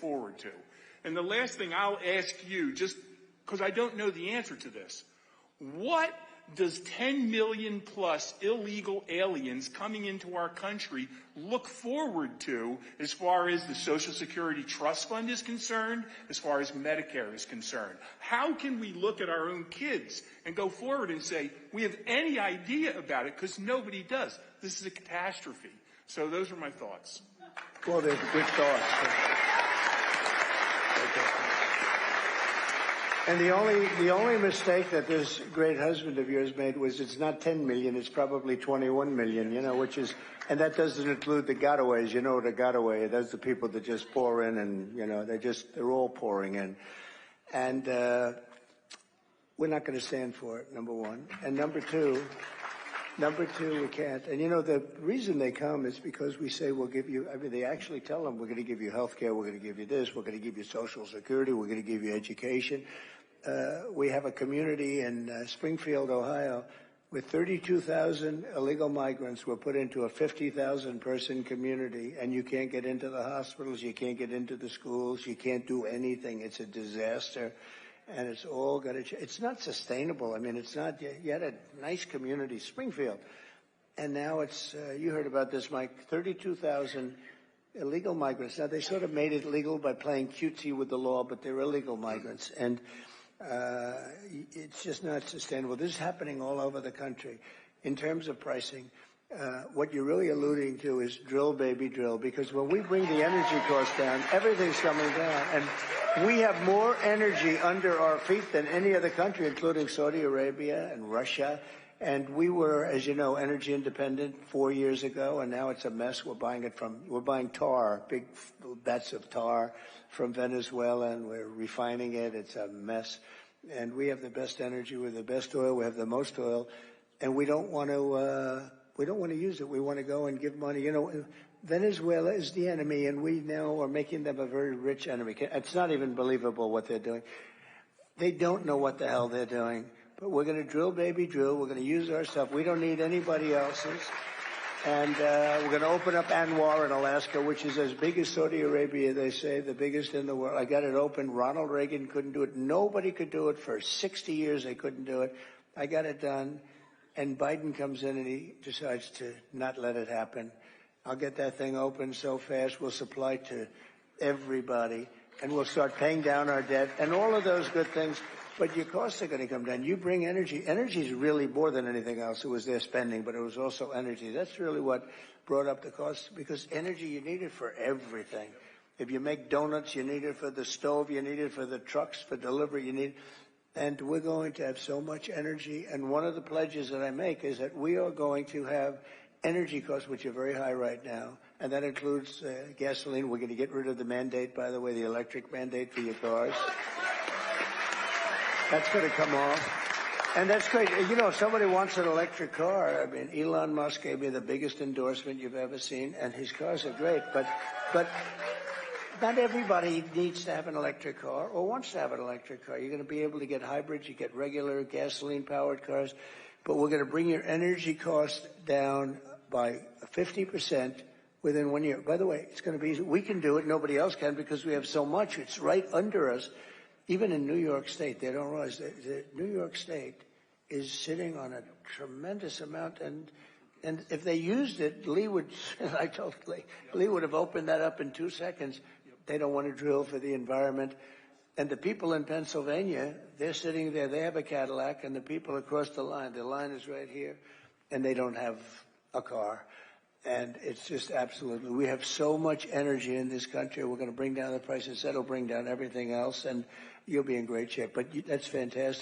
forward to. And the last thing I'll ask you, just because I don't know the answer to this, what does 10 million plus illegal aliens coming into our country look forward to as far as the Social Security Trust Fund is concerned, as far as Medicare is concerned? How can we look at our own kids and go forward and say, we have any idea about it, because nobody does? This is a catastrophe. So those are my thoughts. Well, they're good thoughts. And the only mistake that this great husband of yours made was it's not 10 million, it's probably 21 million, which is, and that doesn't include the gotaways. You know what a gotaway is? That's the people that just pour in and, they're all pouring in. And we're not going to stand for it, number one. And number two, we can't. And the reason they come is because we say we'll give you, they actually tell them we're going to give you health care, we're going to give you this, we're going to give you Social Security, we're going to give you education. We have a community in Springfield, Ohio, with 32,000 illegal migrants were put into a 50,000 person community, and you can't get into the hospitals, you can't get into the schools, you can't do anything. It's a disaster. And it's all got to. It's not sustainable. It's not. You had a nice community, Springfield, and now it's. You heard about this, Mike. 32,000 illegal migrants. Now they sort of made it legal by playing cutesy with the law, but they're illegal migrants, and it's just not sustainable. This is happening all over the country. In terms of pricing, what you're really alluding to is drill, baby, drill, because when we bring the energy costs down, everything's coming down, and we have more energy under our feet than any other country, including Saudi Arabia and Russia. And we were, as you know, energy independent 4 years ago, and now it's a mess. We're buying tar, big bets of tar from Venezuela, and we're refining it. It's a mess. And we have the best energy, we have the best oil, we have the most oil, and we don't want to use it. We want to go and give money. Venezuela is the enemy, and we now are making them a very rich enemy. It's not even believable what they're doing. They don't know what the hell they're doing. But we're going to drill, baby, drill. We're going to use our stuff. We don't need anybody else's. And we're going to open up Anwar in Alaska, which is as big as Saudi Arabia, they say, the biggest in the world. I got it open. Ronald Reagan couldn't do it. Nobody could do it. For 60 years, they couldn't do it. I got it done. And Biden comes in and he decides to not let it happen. I'll get that thing open so fast, we'll supply to everybody, and we'll start paying down our debt and all of those good things. But your costs are going to come down. You bring energy. Energy is really more than anything else. It was their spending, but it was also energy. That's really what brought up the costs, because energy, you need it for everything. If you make donuts, you need it for the stove, you need it for the trucks, for delivery, you need. And we're going to have so much energy. And one of the pledges that I make is that we are going to have energy costs, which are very high right now, and that includes gasoline. We're going to get rid of the mandate, by the way, the electric mandate for your cars. That's going to come off. And that's great. If somebody wants an electric car, Elon Musk gave me the biggest endorsement you've ever seen, and his cars are great. But not everybody needs to have an electric car or wants to have an electric car. You're going to be able to get hybrids, you get regular gasoline-powered cars, but we're going to bring your energy costs down by 50% within 1 year. By the way, it's going to be easy. We can do it. Nobody else can, because we have so much. It's right under us. Even in New York State, they don't realize that New York State is sitting on a tremendous amount. And if they used it, Lee would have opened that up in 2 seconds. They don't want to drill for the environment. And the people in Pennsylvania, they're sitting there. They have a Cadillac, and the people across the line is right here, and they don't have a car. And it's just absolutely, we have so much energy in this country. We're going to bring down the prices. That'll bring down everything else, and you'll be in great shape. But that's fantastic.